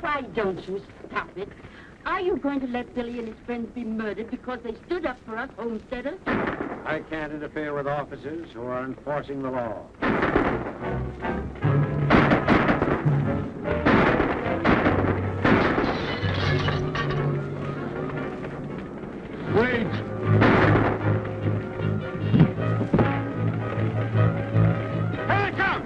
Why don't you stop it? Are you going to let Billy and his friends be murdered because they stood up for us homesteaders? I can't interfere with officers who are enforcing the law. Wait! Here they come!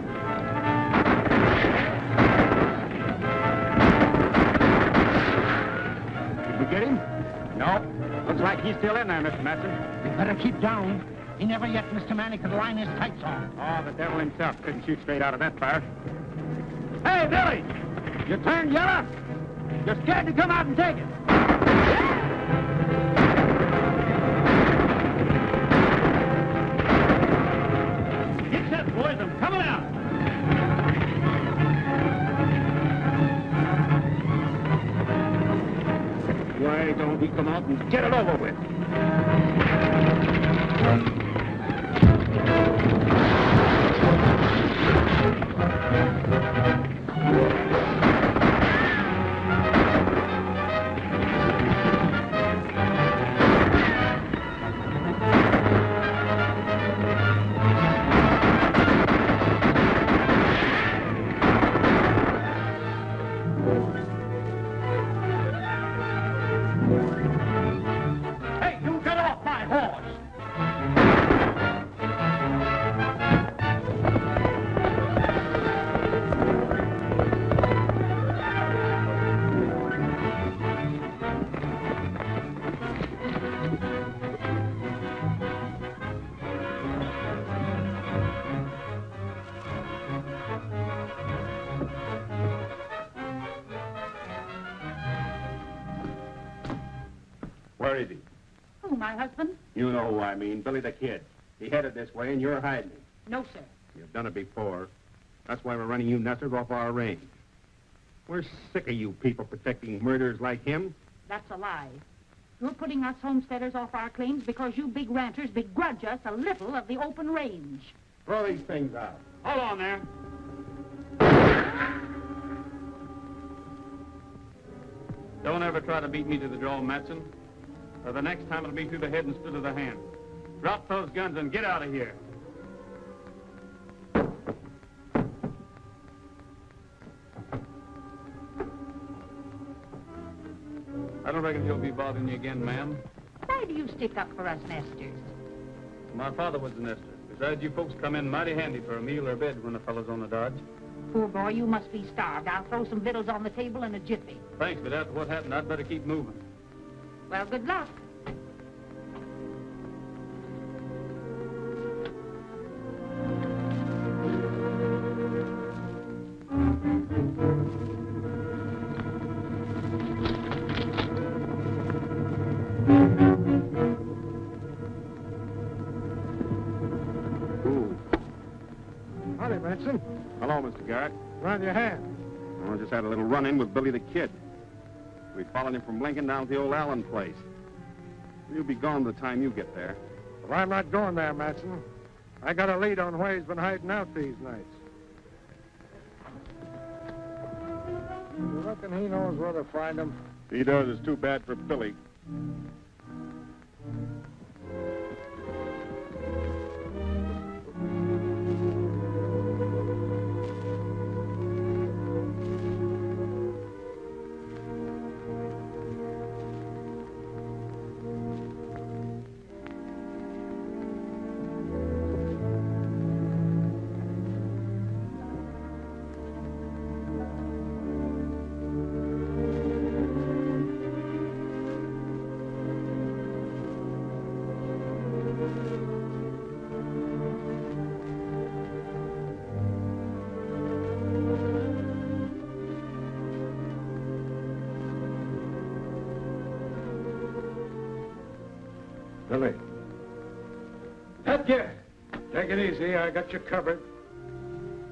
Did we get him? No. Looks like he's still in there, Mr. Matson. You better keep down. He never yet, Mr. Manny, could line his tights on. Oh, the devil himself couldn't shoot straight out of that fire. Hey, Billy! You turned yellow? You're scared to come out and take it. Get set, boys. I'm coming out. Why don't we come out and get it over with? Where is he? Who, my husband? You know who I mean, Billy the Kid. He headed this way, and you're hiding him. No, sir. You've done it before. That's why we're running you nesters off our range. We're sick of you people protecting murderers like him. That's a lie. You're putting us homesteaders off our claims because you big ranchers begrudge us a little of the open range. Throw these things out. Hold on there. Don't ever try to beat me to the draw, Matson. Or the next time it'll be through the head instead of the hand. Drop those guns and get out of here. I don't reckon he'll be bothering you again, ma'am. Why do you stick up for us nesters? My father was a nester. Besides, you folks come in mighty handy for a meal or a bed when a fellow's on the dodge. Poor boy, you must be starved. I'll throw some victuals on the table in a jiffy. Thanks, but after what happened, I'd better keep moving. Well, good luck. Howdy, Benson. Hello, Mr. Garrett. Round your hand. Well, I just had a little run-in with Billy the Kid. We followed him from Lincoln down to the old Allen place. You'll be gone by the time you get there. Well, I'm not going there, Matson. I got a lead on where he's been hiding out these nights. You reckon he knows where to find him? If he does, it's too bad for Billy. Billy. Pat Garrett. Take it easy. I got you covered.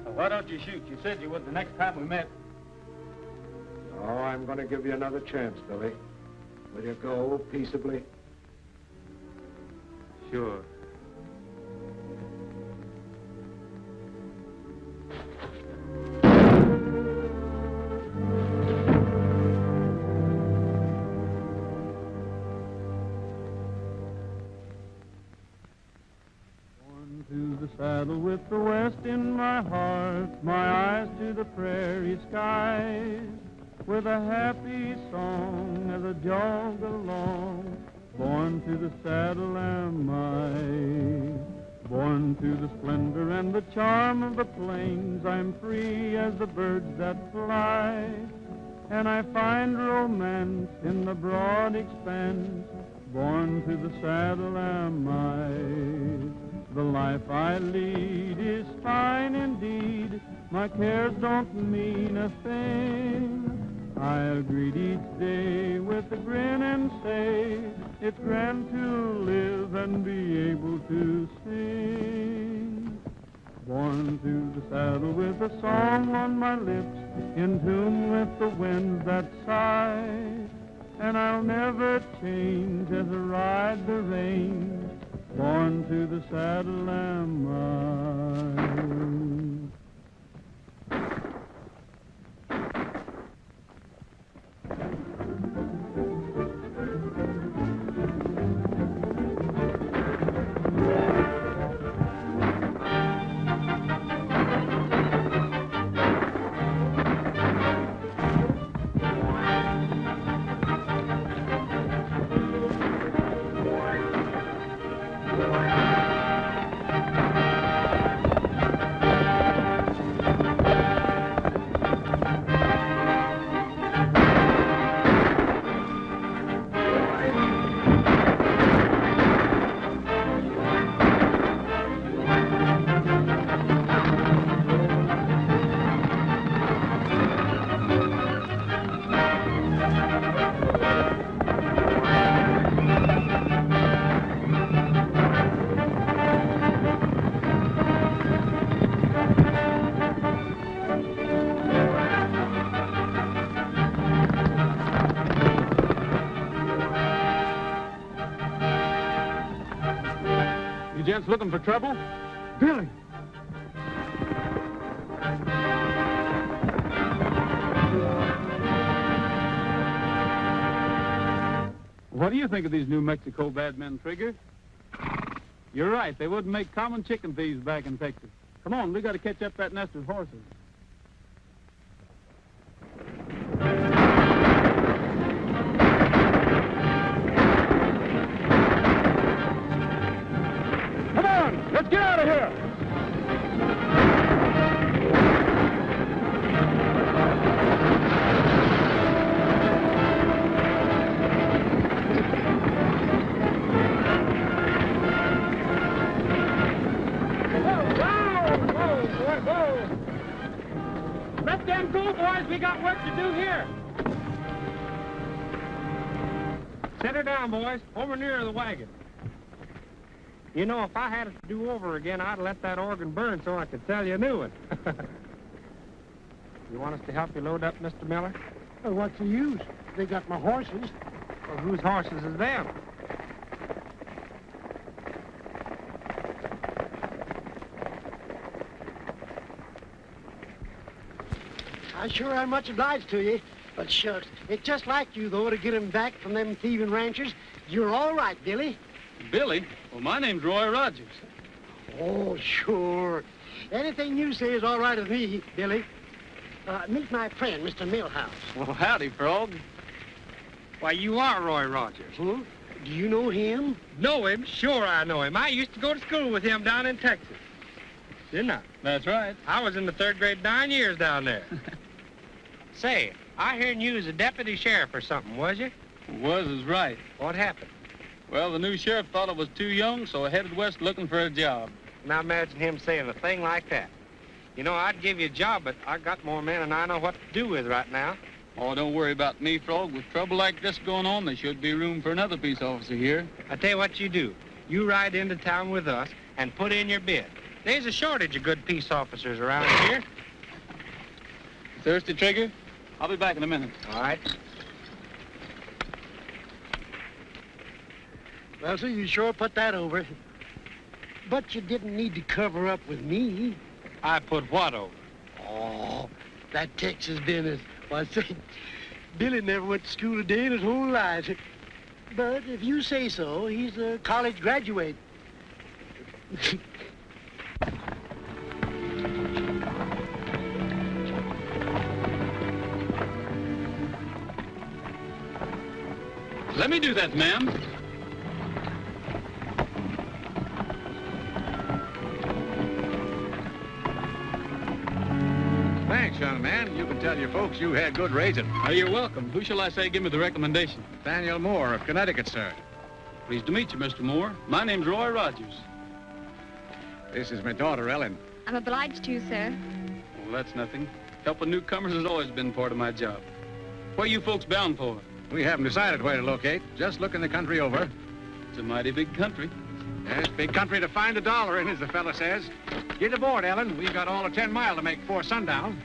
Well, why don't you shoot? You said you would the next time we met. Oh, I'm going to give you another chance, Billy. Will you go peaceably? Sure. To the saddle with the west in my heart, my eyes to the prairie skies, with a happy song as I jog along. Born to the saddle am I, born to the splendor and the charm of the plains. I'm free as the birds that fly, and I find romance in the broad expanse. Born to the saddle am I. The life I lead is fine indeed. My cares don't mean a thing. I'll greet each day with a grin and say, it's grand to live and be able to sing. Born to the saddle with a song on my lips, in tune with the winds that sigh. And I'll never change as I ride the reins. Born to the saddle am You gents looking for trouble? Billy! What do you think of these New Mexico bad men, Trigger? You're right. They wouldn't make common chicken thieves back in Texas. Come on, we got to catch up that nest of horses. Come on, let's get out of here! Let them go, boys. We got work to do here. Set her down, boys. Over near the wagon. You know, if I had it to do over again, I'd let that organ burn so I could sell you a new one. You want us to help you load up, Mr. Miller? Well, what's the use? They got my horses. Well, whose horses is them? I sure am much obliged to you. But shucks, it's just like you, though, to get 'em back from them thieving ranchers. You're all right, Billy. Billy? Well, my name's Roy Rogers. Oh, sure. Anything you say is all right with me, Billy. Meet my friend, Mr. Millhouse. Well, howdy, Frog. Why, you are Roy Rogers. Huh? Do you know him? Know him? Sure I know him. I used to go to school with him down in Texas. Didn't I? That's right. I was in the 3rd grade 9 years down there. Say, I heard you was a deputy sheriff or something, was you? Was is right. What happened? Well, the new sheriff thought I was too young, so I headed west looking for a job. Now imagine him saying a thing like that. You know, I'd give you a job, but I got more men than I know what to do with right now. Oh, don't worry about me, Frog. With trouble like this going on, there should be room for another peace officer here. I tell you what you do. You ride into town with us and put in your bid. There's a shortage of good peace officers around here. Thirsty, Trigger? I'll be back in a minute. All right. Well, sir, you sure put that over. But you didn't need to cover up with me. I put what over? Oh, that Texas business. Why, say, Billy never went to school a day in his whole life. But if you say so, he's a college graduate. Let me do that, ma'am. Thanks, young man. You can tell your folks you had good raising. Oh, you're welcome. Who shall I say give me the recommendation? Nathaniel Moore of Connecticut, sir. Pleased to meet you, Mr. Moore. My name's Roy Rogers. This is my daughter, Ellen. I'm obliged to, sir. Well, that's nothing. Helping newcomers has always been part of my job. Where you folks bound for? We haven't decided where to locate. Just looking the country over. It's a mighty big country. Yes, big country to find a dollar in, as the fella says. Get aboard, Ellen. We've got all of 10 mile to make before sundown.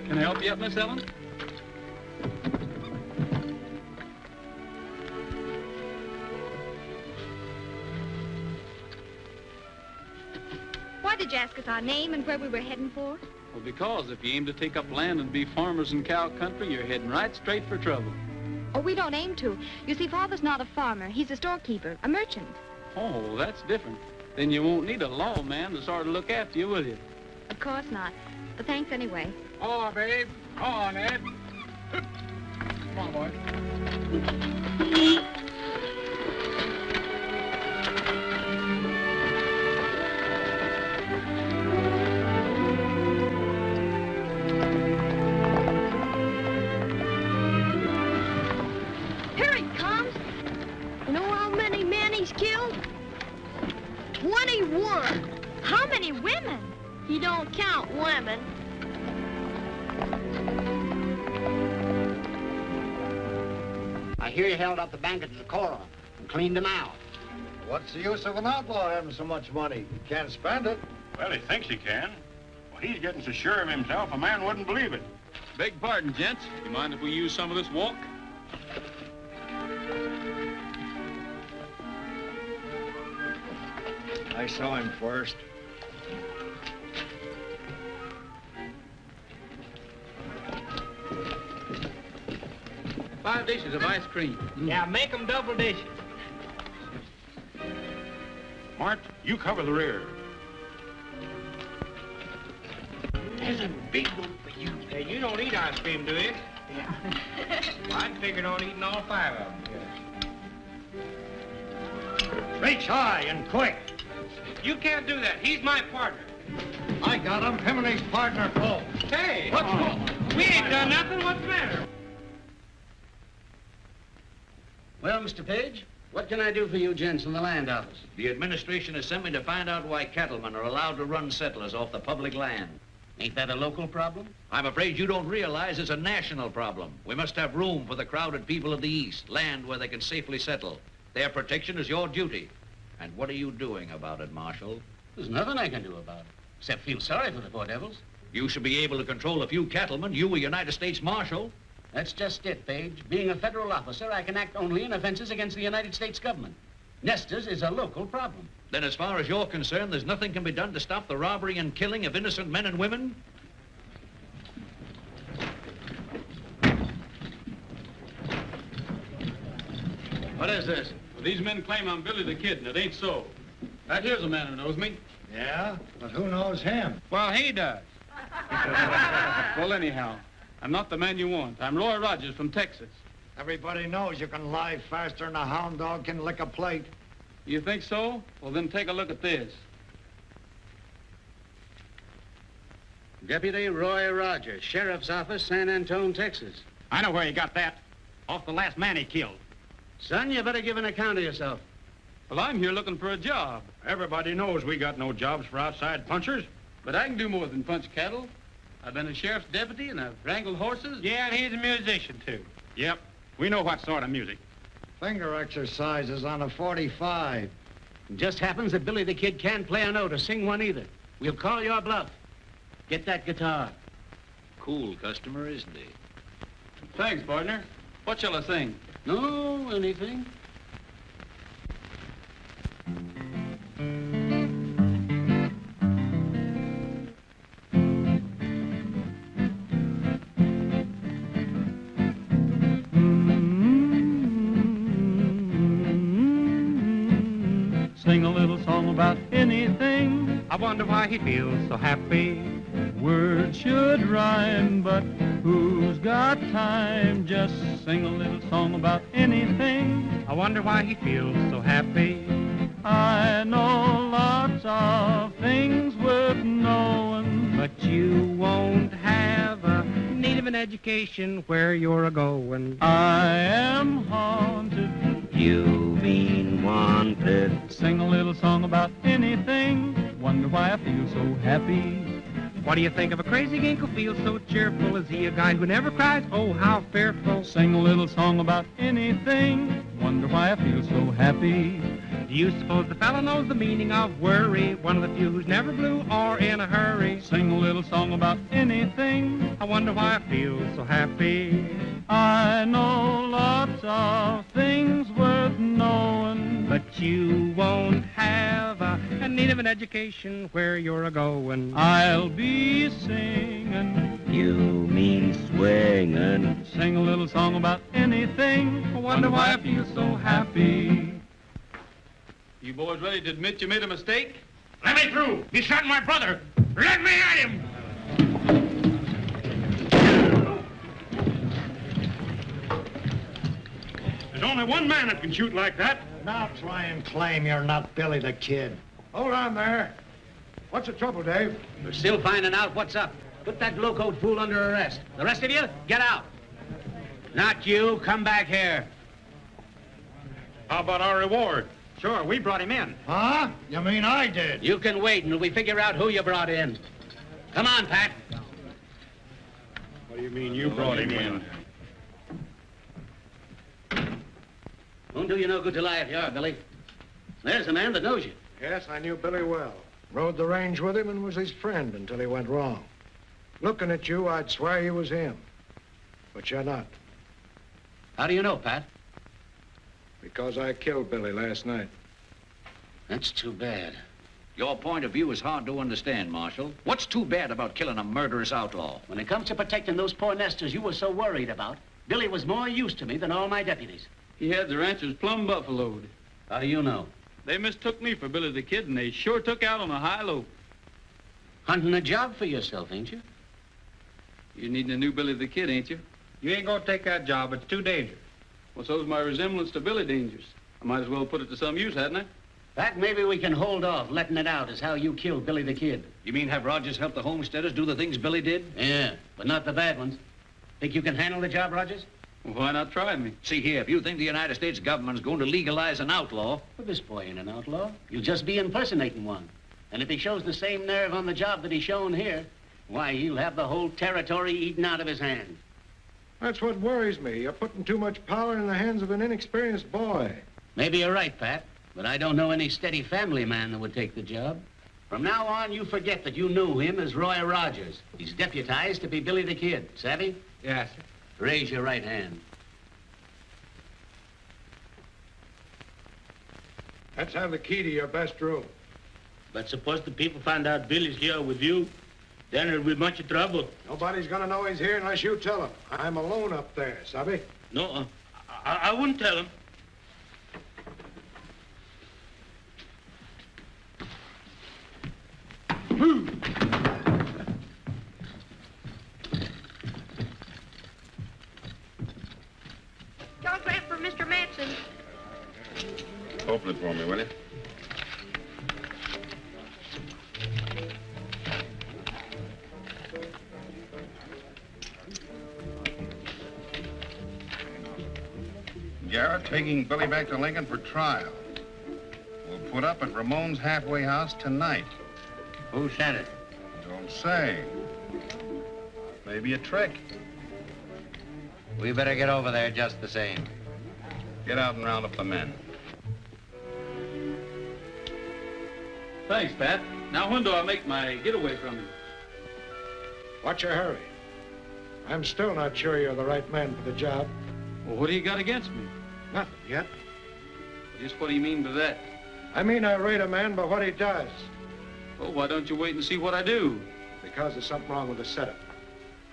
Can I help you up, Miss Ellen? Why did you ask us our name and where we were heading for? Well, because if you aim to take up land and be farmers in cow country, you're heading right straight for trouble. Oh, we don't aim to. You see, Father's not a farmer. He's a storekeeper, a merchant. Oh, that's different. Then you won't need a lawman to sort of look after you, will you? Of course not. But thanks anyway. Oh, babe. Oh, Ned. Come on, boy. Here he comes. You know how many men he's killed? 21. How many women? He don't count women. I hear you held up the bank at the Decorum and cleaned them out. What's the use of an outlaw having so much money? He can't spend it. Well, he thinks he can. Well, he's getting so sure of himself, a man wouldn't believe it. Beg pardon, gents. You mind if we use some of this walk? I saw him first. Five dishes of ice cream. Yeah, make them double dishes. Mart, you cover the rear. There's a big one for you. Hey, you don't eat ice cream, do you? Yeah. Well, I'd figured on eating all 5 of them. Reach high and quick. You can't do that. He's my partner. I got him. Him and his partner, Cole. Hey, what's wrong? We ain't done nothing. What's the matter? Well, Mr. Page, what can I do for you gents in the land office? The administration has sent me to find out why cattlemen are allowed to run settlers off the public land. Ain't that a local problem? I'm afraid you don't realize it's a national problem. We must have room for the crowded people of the East, land where they can safely settle. Their protection is your duty. And what are you doing about it, Marshal? There's nothing I can do about it, except feel sorry for the poor devils. You should be able to control a few cattlemen. You, a United States Marshal. That's just it, Page. Being a federal officer, I can act only in offenses against the United States government. Nesters is a local problem. Then as far as you're concerned, there's nothing can be done to stop the robbery and killing of innocent men and women? What is this? Well, these men claim I'm Billy the Kid, and it ain't so. Right here's a man who knows me. Yeah? But who knows him? Well, he does. Well, anyhow, I'm not the man you want. I'm Roy Rogers from Texas. Everybody knows you can lie faster than a hound dog can lick a plate. You think so? Well, then take a look at this. Deputy Roy Rogers, Sheriff's Office, San Antone, Texas. I know where you got that. Off the last man he killed. Son, you better give an account of yourself. Well, I'm here looking for a job. Everybody knows we got no jobs for outside punchers. But I can do more than punch cattle. I've been a sheriff's deputy, and I've wrangled horses. Yeah, and he's a musician, too. Yep, we know what sort of music. Finger exercises on a 45. It just happens that Billy the Kid can't play a note or sing one either. We'll call your bluff. Get that guitar. Cool customer, isn't he? Thanks, partner. What shall I sing? No, anything. Sing a little song about anything. I wonder why he feels so happy. Words should rhyme, but who's got time? Just sing a little song about anything. I wonder why he feels so happy. I know lots of things worth knowing, But you won't have a need of an education where you're a-going. I am haunted. You mean wanted. Sing a little song about anything. Wonder why I feel so happy. What do you think of a crazy gink who feels so cheerful? Is he a guy who never cries? Oh, how fearful. Sing a little song about anything. Wonder why I feel so happy. Do you suppose the fella knows the meaning of worry? One of the few who's never blue or in a hurry. Sing a little song about anything. I wonder why I feel so happy. I know lots of things worth knowing, But you won't have a need of an education where you're a-going. I'll be singing. You mean swinging. Sing a little song about anything. I wonder why I feel so happy. You boys ready to admit you made a mistake? Let me through. He shot my brother. Let me at him. There's only one man that can shoot like that. Now try and claim you're not Billy the Kid. Hold on there. What's the trouble, Dave? We're still finding out what's up. Put that locoed fool under arrest. The rest of you, get out. Not you. Come back here. How about our reward? Sure, we brought him in. Huh? You mean I did? You can wait until we figure out who you brought in. Come on, Pat. What do you mean you brought him in? Won't do you no good to lie if you are, Billy. There's a man that knows you. Yes, I knew Billy well. Rode the range with him and was his friend until he went wrong. Looking at you, I'd swear you was him. But you're not. How do you know, Pat? Because I killed Billy last night. That's too bad. Your point of view is hard to understand, Marshal. What's too bad about killing a murderous outlaw? When it comes to protecting those poor nesters you were so worried about, Billy was more use to me than all my deputies. He had the ranchers plumb buffaloed. How do you know? They mistook me for Billy the Kid, and they sure took out on a high low. Hunting a job for yourself, ain't you? You needing a new Billy the Kid, ain't you? You ain't gonna take that job. It's too dangerous. Well, so's my resemblance to Billy Dangerous. I might as well put it to some use, hadn't I? Pat, maybe we can hold off letting it out as how you killed Billy the Kid. You mean have Rogers help the homesteaders do the things Billy did? Yeah, but not the bad ones. Think you can handle the job, Rogers? Well, why not try me? See here, if you think the United States government's going to legalize an outlaw... Well, this boy ain't an outlaw. You'll just be impersonating one. And if he shows the same nerve on the job that he's shown here, why, he'll have the whole territory eaten out of his hand. That's what worries me. You're putting too much power in the hands of an inexperienced boy. Maybe you're right, Pat, but I don't know any steady family man that would take the job. From now on, you forget that you knew him as Roy Rogers. He's deputized to be Billy the Kid. Savvy? Yes, sir. Raise your right hand. Let's have the key to your best room. But suppose the people find out Billy's here with you, then it'll be much trouble. Nobody's gonna know he's here unless you tell him. I'm alone up there, Sabby. No, I wouldn't tell him. Telegram for Mr. Matson. Open it for me, will you? Garrett taking Billy back to Lincoln for trial. We'll put up at Ramon's halfway house tonight. Who sent it? Don't say. Maybe a trick. We better get over there just the same. Get out and round up the men. Thanks, Pat. Now, when do I make my getaway from you? What's your hurry? I'm still not sure you're the right man for the job. Well, what do you got against me? Nothing yet. Just what do you mean by that? I mean I rate a man by what he does. Well, why don't you wait and see what I do? Because there's something wrong with the setup.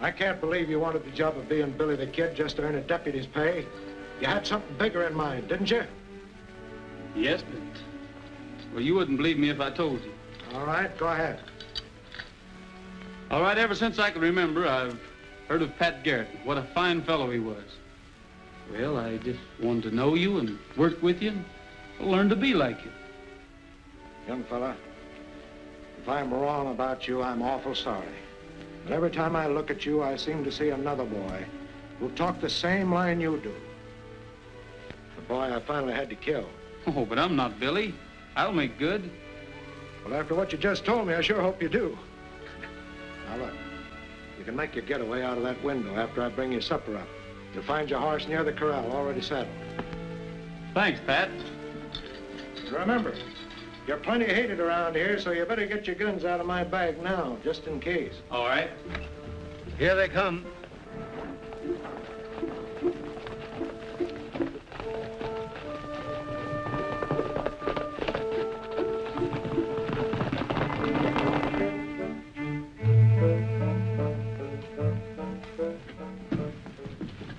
I can't believe you wanted the job of being Billy the Kid just to earn a deputy's pay. You had something bigger in mind, didn't you? Yes, but... Well, you wouldn't believe me if I told you. All right, go ahead. All right, ever since I can remember, I've heard of Pat Garrett. What a fine fellow he was. Well, I just wanted to know you and work with you and learn to be like you. Young fella, if I'm wrong about you, I'm awful sorry. But every time I look at you, I seem to see another boy who'll talk the same line you do. The boy I finally had to kill. Oh, but I'm not Billy. I'll make good. Well, after what you just told me, I sure hope you do. Now, look, you can make your getaway out of that window after I bring your supper up. You'll find your horse near the corral, already saddled. Thanks, Pat. Remember, you're plenty hated around here, so you better get your guns out of my bag now, just in case. All right. Here they come.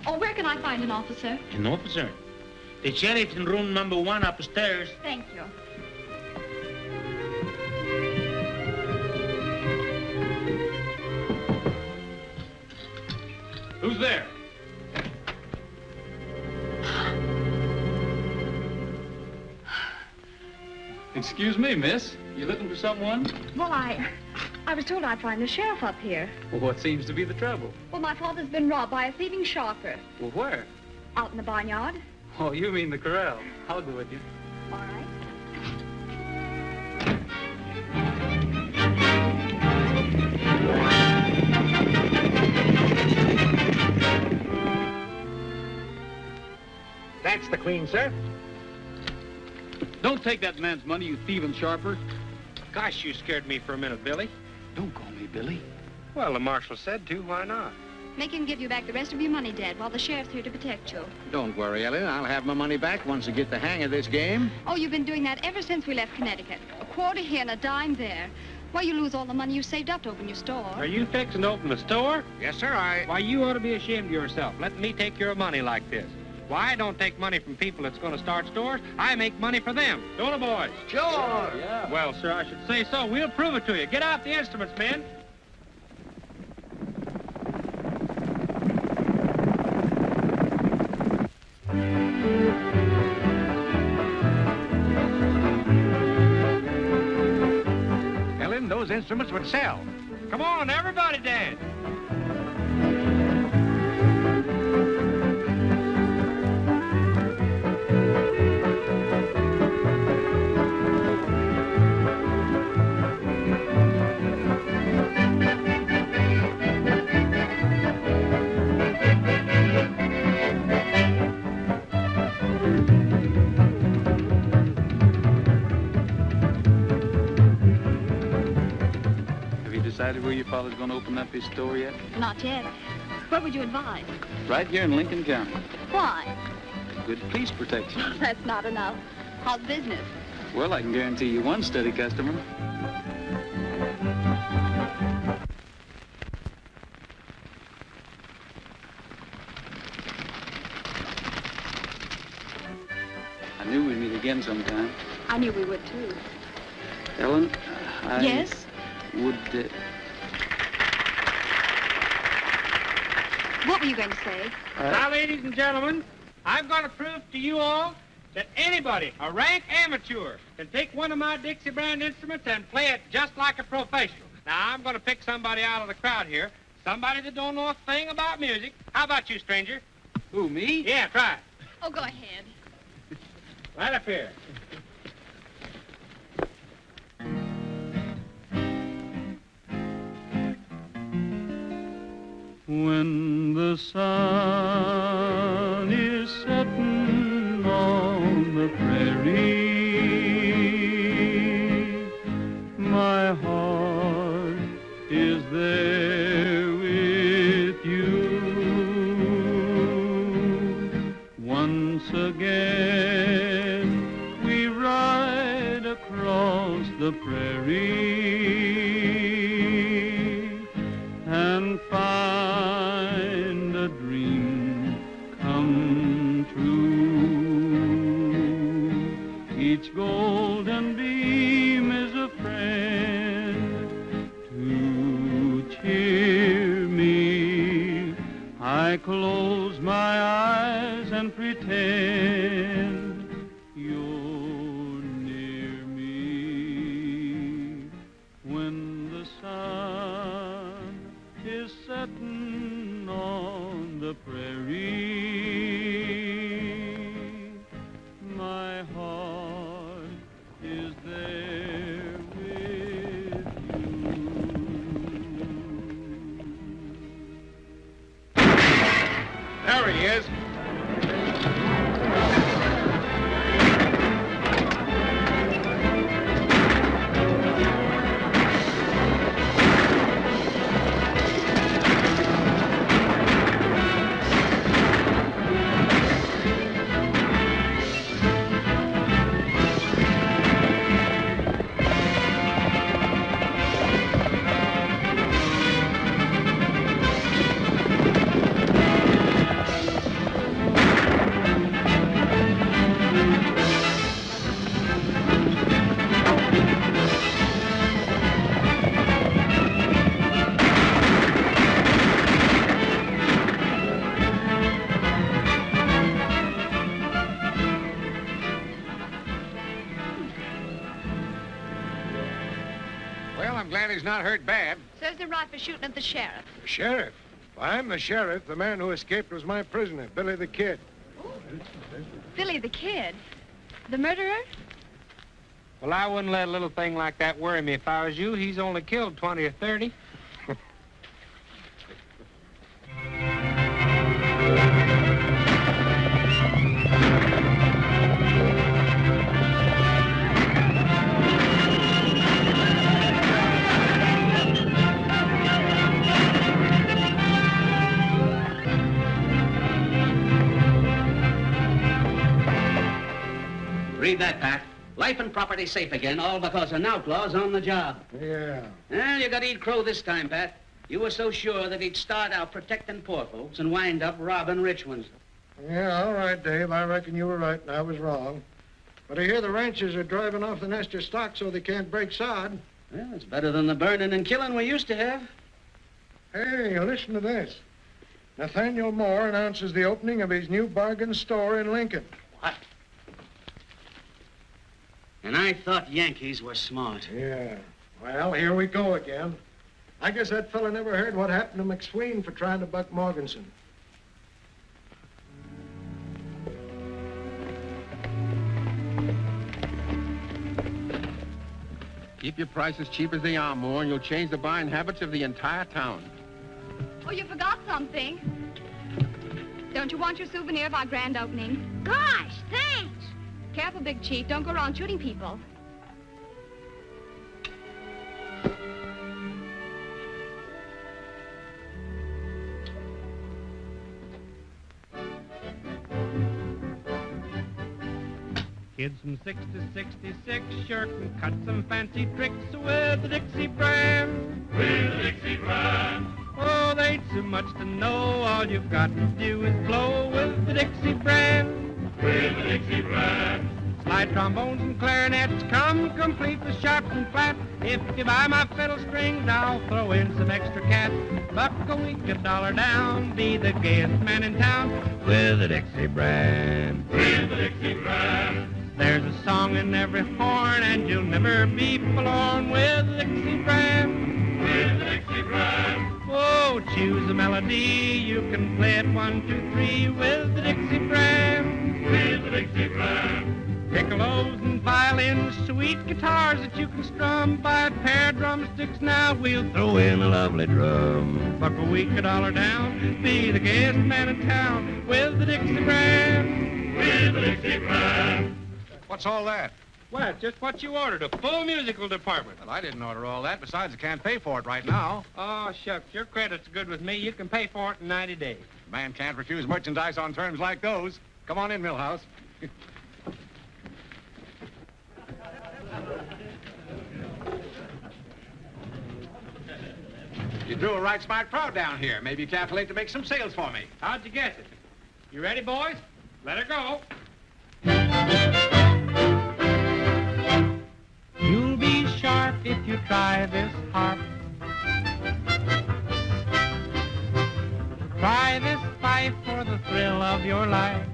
Oh, where can I find an officer? An officer? The sheriff's in room number 1 upstairs. Thank you. Who's there? Excuse me, miss. You looking for someone? Well, I was told I'd find the sheriff up here. Well, what seems to be the trouble? Well, my father's been robbed by a thieving sharper. Well, where? Out in the barnyard. Oh, you mean the corral. I'll go with you. All right. That's the queen, sir. Don't take that man's money, you thieving sharper. Gosh, you scared me for a minute, Billy. Don't call me Billy. Well, the marshal said to. Why not? Make him give you back the rest of your money, Dad, while the sheriff's here to protect you. Don't worry, Ellen. I'll have my money back once I get the hang of this game. Oh, you've been doing that ever since we left Connecticut. A quarter here and a dime there. Why, you lose all the money you saved up to open your store. Are you fixing to open a store? Yes, sir, Why, you ought to be ashamed of yourself, letting me take your money like this. Why, I don't take money from people that's going to start stores. I make money for them. Don't I, boys? Sure. Yeah. Well, sir, I should say so. We'll prove it to you. Get out the instruments, men. Ellen, those instruments would sell. Come on, everybody dance. Decided where your father's going to open up his store yet? Not yet. Where would you advise? Right here in Lincoln County. Why? Good police protection. That's not enough. How's business? Well, I can guarantee you one steady customer. I knew we'd meet again sometime. I knew we would, too. Ellen, Yes? Would... What were you going to say? Now, ladies and gentlemen, I'm going to prove to you all that anybody, a rank amateur, can take one of my Dixie brand instruments and play it just like a professional. Now, I'm going to pick somebody out of the crowd here, somebody that don't know a thing about music. How about you, stranger? Who, me? Yeah, try it. Oh, go ahead. Right up here. When the sun is setting on the prairie, my heart is there with you. I close my eyes and pretend you're near me. When the sun is setting on the prairie, my heart is there with you. There he is. Well, I'm glad he's not hurt bad. Serves him right for shooting at the sheriff. The sheriff? Well, I'm the sheriff. The man who escaped was my prisoner, Billy the Kid. Billy the Kid? The murderer? Well, I wouldn't let a little thing like that worry me if I was you. He's only killed 20 or 30. Read that, Pat. Life and property safe again, all because an outlaw's on the job. Yeah. Well, you got to eat crow this time, Pat. You were so sure that he'd start out protecting poor folks and wind up robbing rich ones. Yeah, all right, Dave. I reckon you were right and I was wrong. But I hear the ranchers are driving off the nest of stock so they can't break sod. Well, it's better than the burning and killing we used to have. Hey, listen to this. Nathaniel Moore announces the opening of his new bargain store in Lincoln. What? And I thought Yankees were smart. Yeah. Well, here we go again. I guess that fella never heard what happened to McSween for trying to buck Morganson. Keep your prices cheap as they are, Moore, and you'll change the buying habits of the entire town. Oh, you forgot something. Don't you want your souvenir of our grand opening? Gosh, thanks. Careful, Big Chief. Don't go around shooting people. Kids from 6 to 66 sure can cut some fancy tricks with the Dixie brand. With the Dixie brand. Oh, they ain't so much to know. All you've got to do is blow with the Dixie brand. With the Dixie brand. Slide trombones and clarinets come complete with sharps and flats. If you buy my fiddle strings, I'll throw in some extra cats. Buck a week, $1 down, be the gayest man in town with the Dixie brand. With the Dixie brand. There's a song in every horn, and you'll never be forlorn with the Dixie brand. With the Dixie brand. Oh, choose a melody, you can play it 1, 2, 3 with the Dixie brand. With the Dixie brand. Piccolos and violins, sweet guitars that you can strum. Buy a pair of drumsticks now, we'll throw in a lovely drum. Buck a week, $1 down, be the gayest man in town with the Dixie brand. With the Dixie brand. What's all that? Well, just what you ordered, a full musical department. Well, I didn't order all that. Besides, I can't pay for it right now. Oh, shucks, your credit's good with me. You can pay for it in 90 days. A man can't refuse merchandise on terms like those. Come on in, Millhouse. You drew a right smart crowd down here. Maybe you calculate to make some sales for me. How'd you guess it? You ready, boys? Let her go. You'll be sharp if you try this harp. Try this the thrill of your life.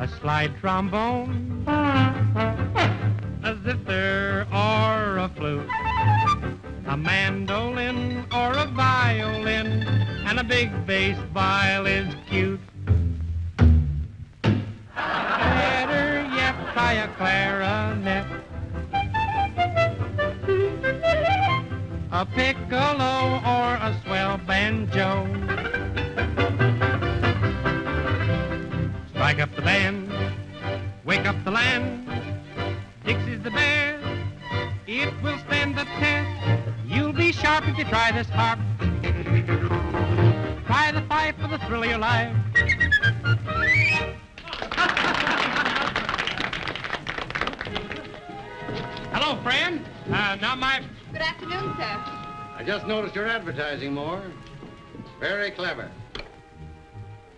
A slide trombone, a zither or a flute, a mandolin or a violin, and a big bass viol is cute. Better yet, try a clarinet, a piccolo or a swell banjo. Strike up the band, wake up the land. Dixie's the best, it will stand the test. You'll be sharp if you try this harp. Try the fife for the thrill of your life. Hello, friend. Now my... Good afternoon, sir. I just noticed your advertising, Moore. Very clever.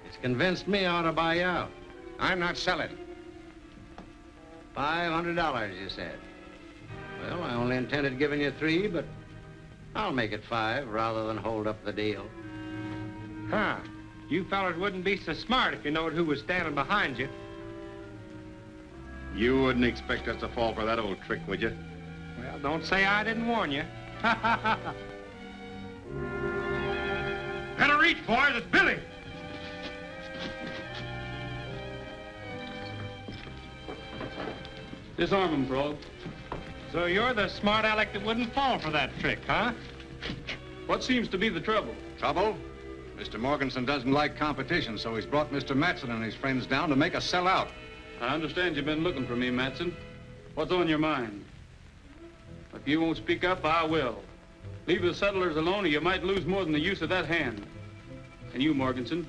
It's convinced me I ought to buy you out. I'm not selling. $500, you said. Well, I only intended giving you $3, but I'll make it $5 rather than hold up the deal. Huh. You fellas wouldn't be so smart if you knowed who was standing behind you. You wouldn't expect us to fall for that old trick, would you? Well, don't say I didn't warn you. Better reach, boys. It's Billy. Disarm him, Frog. So you're the smart aleck that wouldn't fall for that trick, huh? What seems to be the trouble? Trouble? Mr. Morganson doesn't like competition, so he's brought Mr. Matson and his friends down to make us sell out. I understand you've been looking for me, Matson. What's on your mind? If you won't speak up, I will. Leave the settlers alone or you might lose more than the use of that hand. And you, Morganson,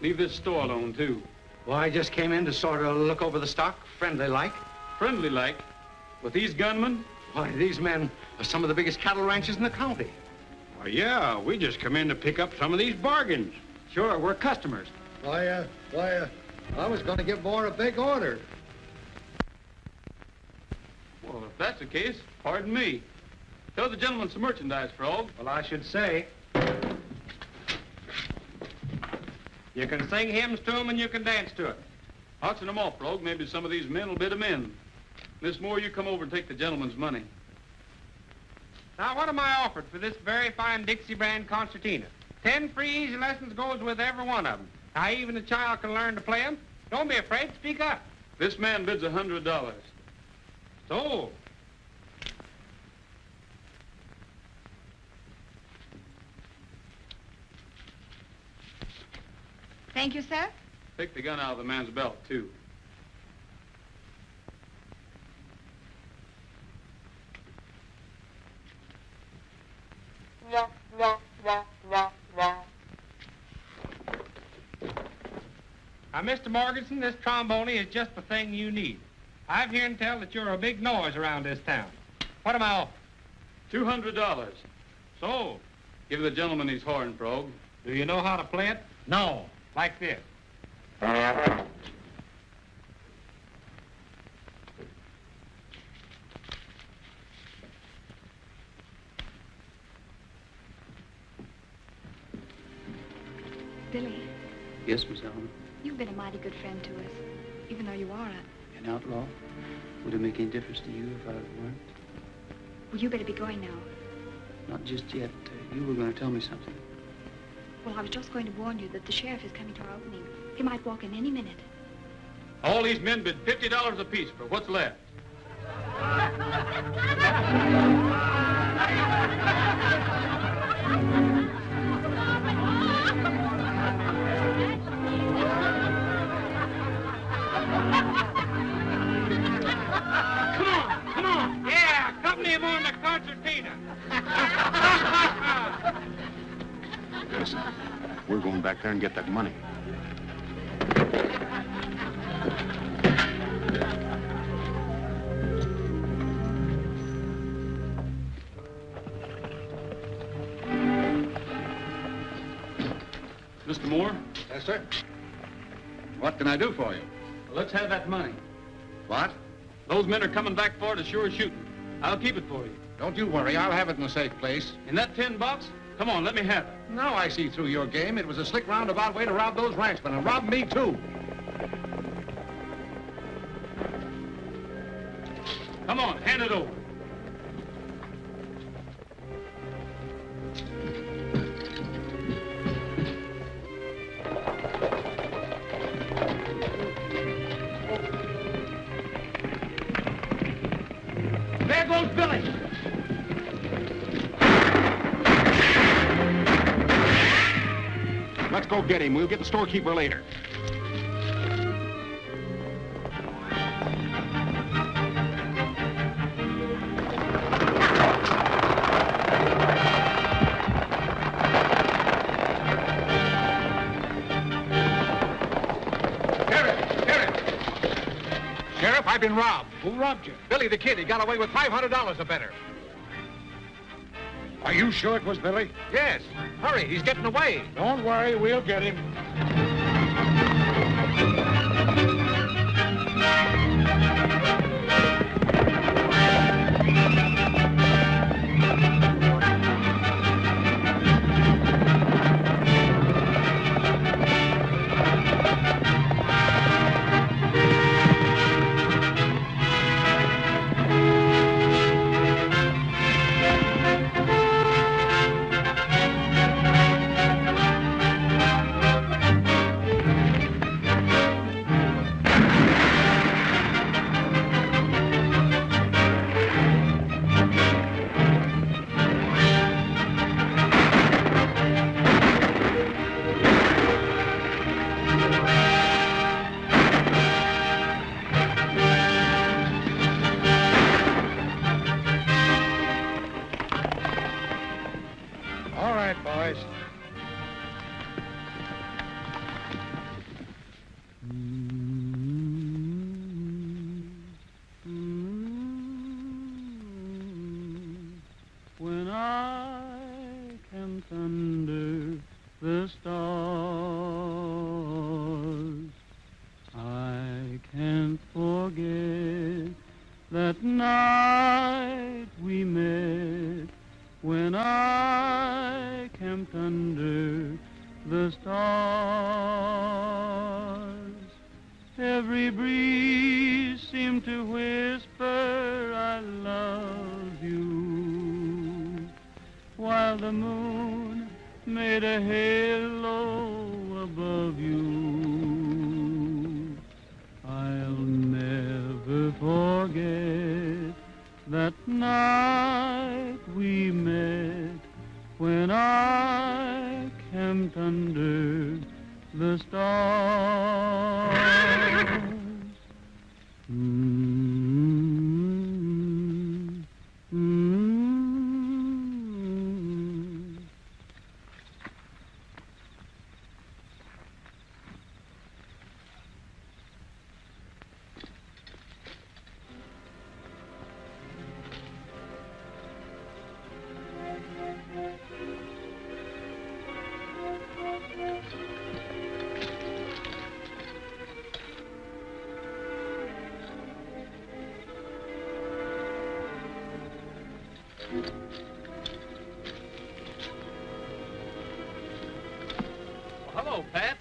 leave this store alone, too. Well, I just came in to sort of look over the stock, friendly-like. Friendly-like? With these gunmen? Why, these men are some of the biggest cattle ranches in the county. Well, yeah, we just come in to pick up some of these bargains. Sure, we're customers. I was going to give Moore a big order. Well, if that's the case, pardon me. Tell the gentleman some merchandise, Frog. Well, I should say. You can sing hymns to them and you can dance to it. Auction them off, Frog. Maybe some of these men will bid them in. Miss Moore, you come over and take the gentleman's money. Now, what am I offered for this very fine Dixie brand concertina? 10 free easy lessons goes with every one of them. Now, even a child can learn to play them. Don't be afraid. Speak up. This man bids $100. So. Thank you, sir. Take the gun out of the man's belt, too. Now, Mr. Morganson, this trombone is just the thing you need. I've heard tell that you're a big noise around this town. What am I offering? $200. So? Give the gentleman his horn, Frog. Do you know how to play it? No. Like this. Billy, Yes, Miss Ellen. you've been a mighty good friend to us, even though you are An outlaw? Would it make any difference to you if I weren't? Well, you better be going now. Not just yet. You were going to tell me something. Well, I was just going to warn you that the sheriff is coming to our opening. He might walk in any minute. All these men bid $50 apiece for what's left. Come on. Yeah, accompany him on the concertina. Listen, we're going back there and get that money. Mr. Moore? Yes, sir. What can I do for you? Well, let's have that money. What? Those men are coming back for it as sure as shooting. I'll keep it for you. Don't you worry. I'll have it in a safe place. In that tin box? Come on, let me have it. Now I see through your game. It was a slick roundabout way to rob those ranchmen, and rob me, too. Come on, hand it over. There goes Billy. Let's go get him. We'll get the storekeeper later. Sheriff, I've been robbed. Who robbed you? Billy the Kid. He got away with $500 or better. Are you sure it was Billy? Yes. Hurry, he's getting away. Don't worry, we'll get him. All right, boys. When I camped under the stars, I can't forget that night we met. When I camped under the stars, every breeze seemed to whisper, I love you, while the moon made a halo above you. I'll never forget that night we met, when I camped under the stars. Hello, Pat.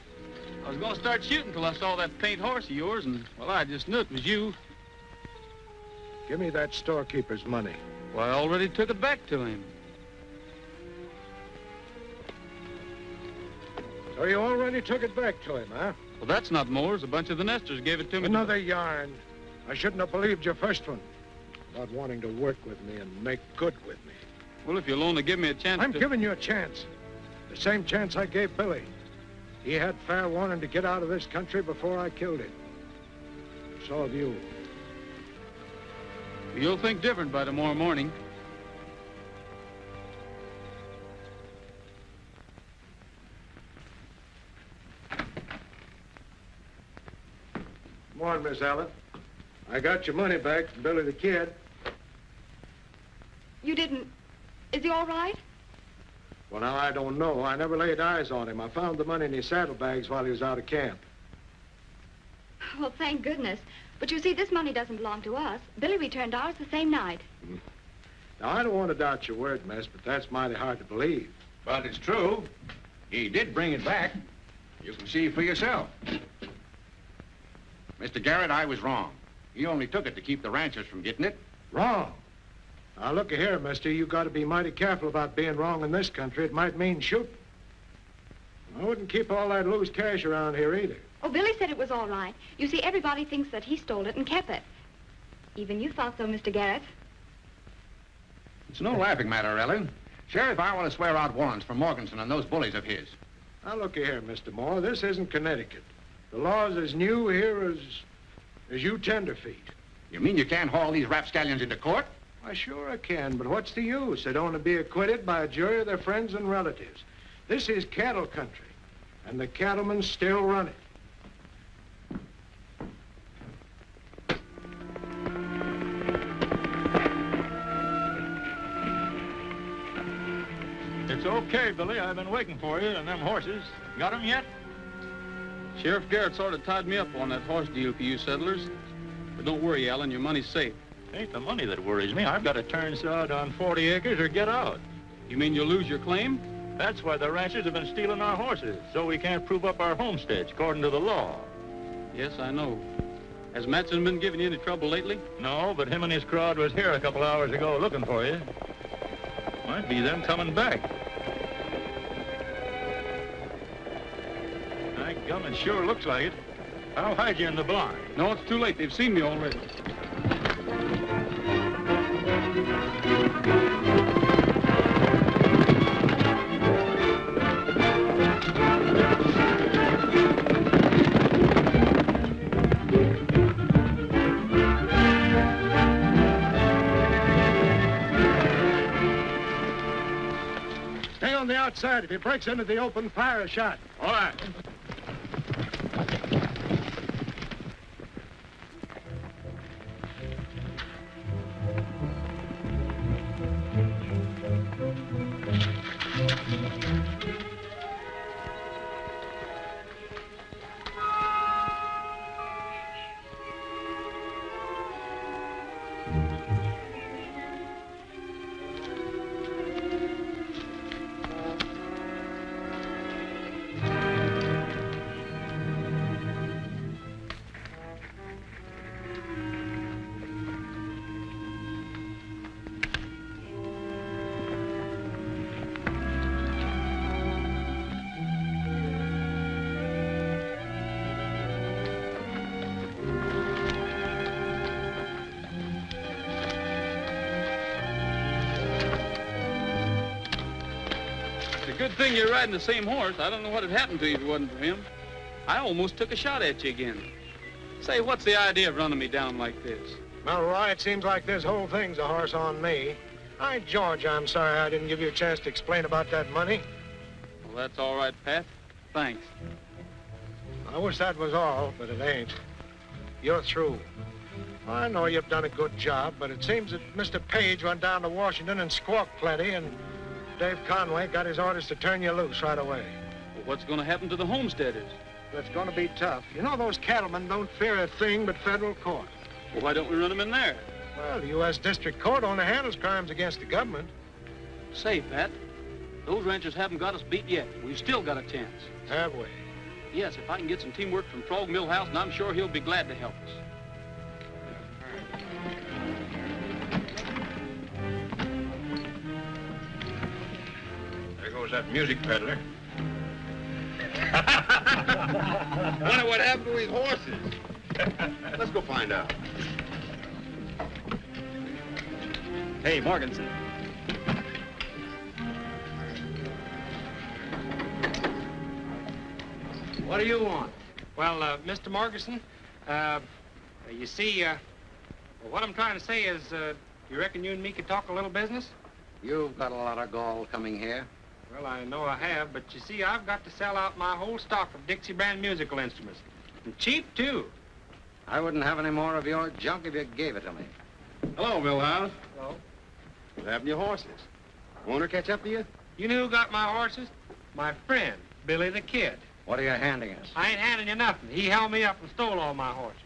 I was going to start shooting till I saw that paint horse of yours, and, well, I just knew it was you. Give me that storekeeper's money. Well, I already took it back to him. So you already took it back to him, huh? Well, that's not Moore's. A bunch of the nesters gave it to me. Another yarn. I shouldn't have believed your first one. About wanting to work with me and make good with me. Well, if you'll only give me a chance I'm giving you a chance. The same chance I gave Billy. He had fair warning to get out of this country before I killed him. So have you. You'll think different by tomorrow morning. Come on, Miss Allen. I got your money back from Billy the Kid. You didn't. Is he all right? Well, now, I don't know. I never laid eyes on him. I found the money in his saddlebags while he was out of camp. Well, thank goodness. But you see, this money doesn't belong to us. Billy returned ours the same night. Now, I don't want to doubt your word, miss, but that's mighty hard to believe. But it's true. He did bring it back. You can see for yourself. Mr. Garrett, I was wrong. He only took it to keep the ranchers from getting it. Wrong? Now, look here, mister. You got to be mighty careful about being wrong in this country. It might mean shooting. I wouldn't keep all that loose cash around here either. Oh, Billy said it was all right. You see, everybody thinks that he stole it and kept it. Even you thought so, Mr. Garrett. It's no laughing matter, Ellen. Sheriff, I want to swear out warrants for Morganson and those bullies of his. Now, look here, Mr. Moore. This isn't Connecticut. The law's as new here as you tenderfeet. You mean you can't haul these rapscallions into court? Why, sure I can, but what's the use? They don't want to be acquitted by a jury of their friends and relatives. This is cattle country, and the cattlemen still run it. It's okay, Billy. I've been waiting for you and them horses. Got 'em yet? Sheriff Garrett sort of tied me up on that horse deal for you settlers. But don't worry, Alan, your money's safe. It ain't the money that worries me. I've got to turn sod on 40 acres or get out. You mean you'll lose your claim? That's why the ranchers have been stealing our horses, so we can't prove up our homesteads according to the law. Yes, I know. Has Matson been giving you any trouble lately? No, but him and his crowd was here a couple hours ago looking for you. Might be them coming back. My gum, it sure looks like it. I'll hide you in the barn. No, it's too late. They've seen me already. Stay on the outside. If he breaks into the open, fire a shot. All right. Good thing you're riding the same horse. I don't know what had happened to you if it wasn't for him. I almost took a shot at you again. Say, what's the idea of running me down like this? Well, Roy, it seems like this whole thing's a horse on me. George, I'm sorry I didn't give you a chance to explain about that money. Well, that's all right, Pat. Thanks. I wish that was all, but it ain't. You're through. I know you've done a good job, but it seems that Mr. Page went down to Washington and squawked plenty, and Dave Conway got his orders to turn you loose right away. Well, what's going to happen to the homesteaders? That's going to be tough. You know, those cattlemen don't fear a thing but federal court. Well, why don't we run them in there? Well, the U.S. District Court only handles crimes against the government. Say, Pat, those ranchers haven't got us beat yet. We've still got a chance. Have we? Yes, if I can get some teamwork from Frog Millhouse, and I'm sure he'll be glad to help us. There goes that music peddler. Wonder what happened to his horses. Let's go find out. Hey, Morganson. What do you want? Well, Mr. Morganson, you see, what I'm trying to say is, you reckon you and me could talk a little business? You've got a lot of gall coming here. Well, I know I have, but you see, I've got to sell out my whole stock of Dixie brand musical instruments. And cheap, too. I wouldn't have any more of your junk if you gave it to me. Hello, Millhouse. Hello. What happened to your horses? Owner catch up to you? You know who got my horses? My friend, Billy the Kid. What are you handing us? I ain't handing you nothing. He held me up and stole all my horses.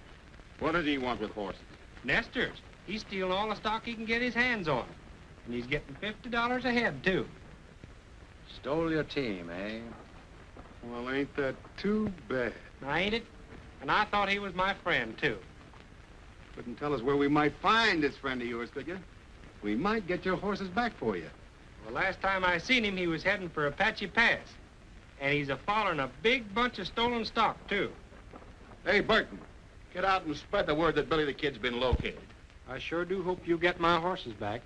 What does he want with horses? Nesters. He's stealing all the stock he can get his hands on. And he's getting $50 a head, too. Stole your team, eh? Well, ain't that too bad? Now, ain't it? And I thought he was my friend, too. Couldn't tell us where we might find this friend of yours, could you? We might get your horses back for you. Well, last time I seen him, he was heading for Apache Pass. And he's a-following a big bunch of stolen stock, too. Hey, Burton, get out and spread the word that Billy the Kid's been located. I sure do hope you get my horses back.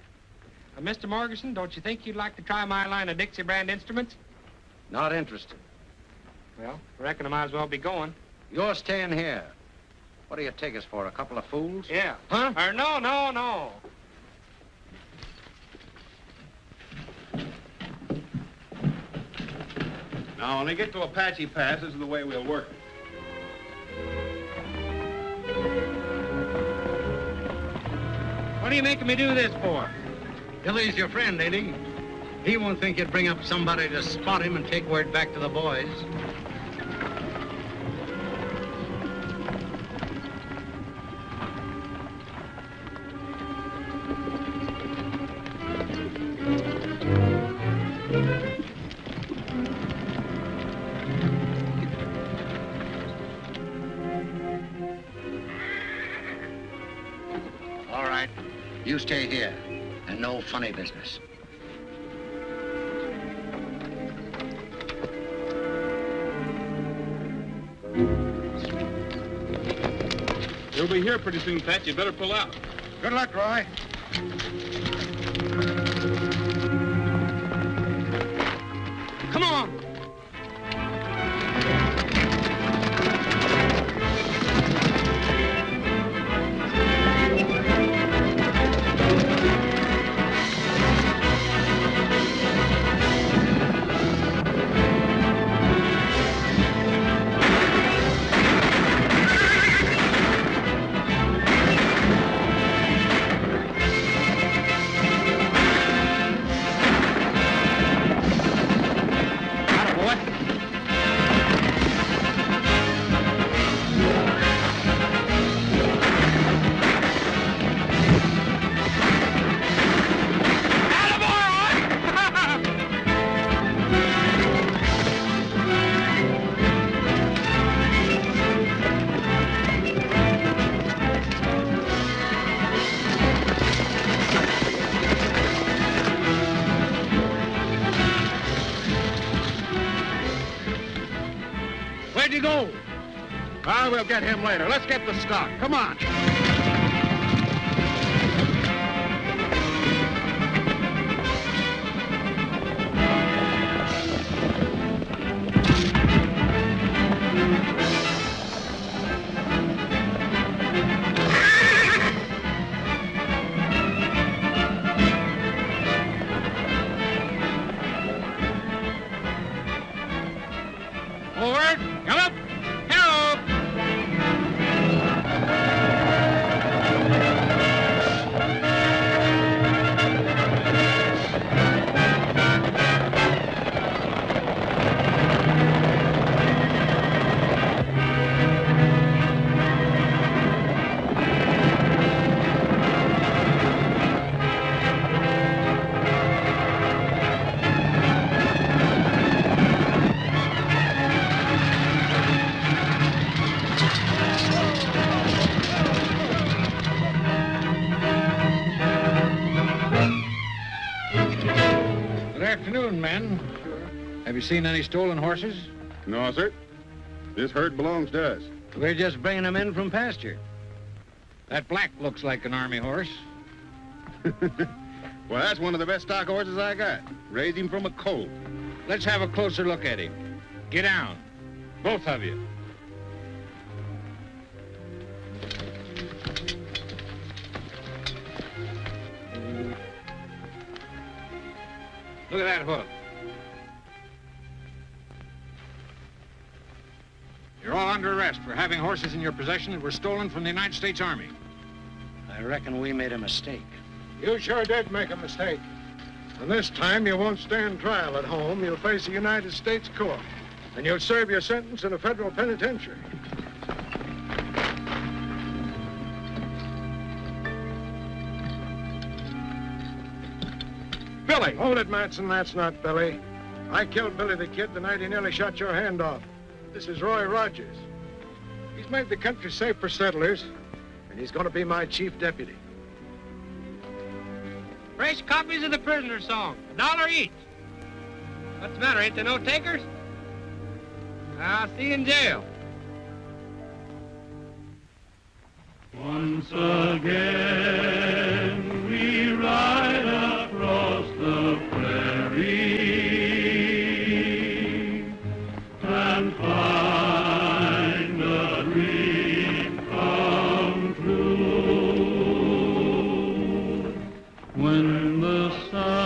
Mr. Morganson, don't you think you'd like to try my line of Dixie brand instruments? Not interested. Well, I reckon I might as well be going. You're staying here. What do you take us for, a couple of fools? Yeah. Huh? Or no. Now, when they get to Apache Pass, this is the way we'll work it. What are you making me do this for? Billy's your friend, ain't he? He won't think you'd bring up somebody to spot him and take word back to the boys. All right. You stay here. And no funny business. He'll be here pretty soon, Pat. You better pull out. Good luck, Roy. Come on. Where'd you go? Ah, we'll get him later. Let's get the stock. Come on. Forward. Come up. Hello. Good afternoon, men. Have you seen any stolen horses? No, sir. This herd belongs to us. We're just bringing them in from pasture. That black looks like an army horse. Well, that's one of the best stock horses I got. Raised him from a colt. Let's have a closer look at him. Get down. Both of you. Look at that hoof. You're all under arrest for having horses in your possession that were stolen from the United States Army. I reckon we made a mistake. You sure did make a mistake. And this time you won't stand trial at home. You'll face a United States court. And you'll serve your sentence in a federal penitentiary. Billy! Hold it, Matson. That's not Billy. I killed Billy the Kid the night he nearly shot your hand off. This is Roy Rogers. He's made the country safe for settlers, and he's going to be my chief deputy. Fresh copies of the prisoner's song, $1 each. What's the matter, ain't there no takers? I'll see you in jail. Once again we ride across the prairie and find a dream come true. When the sun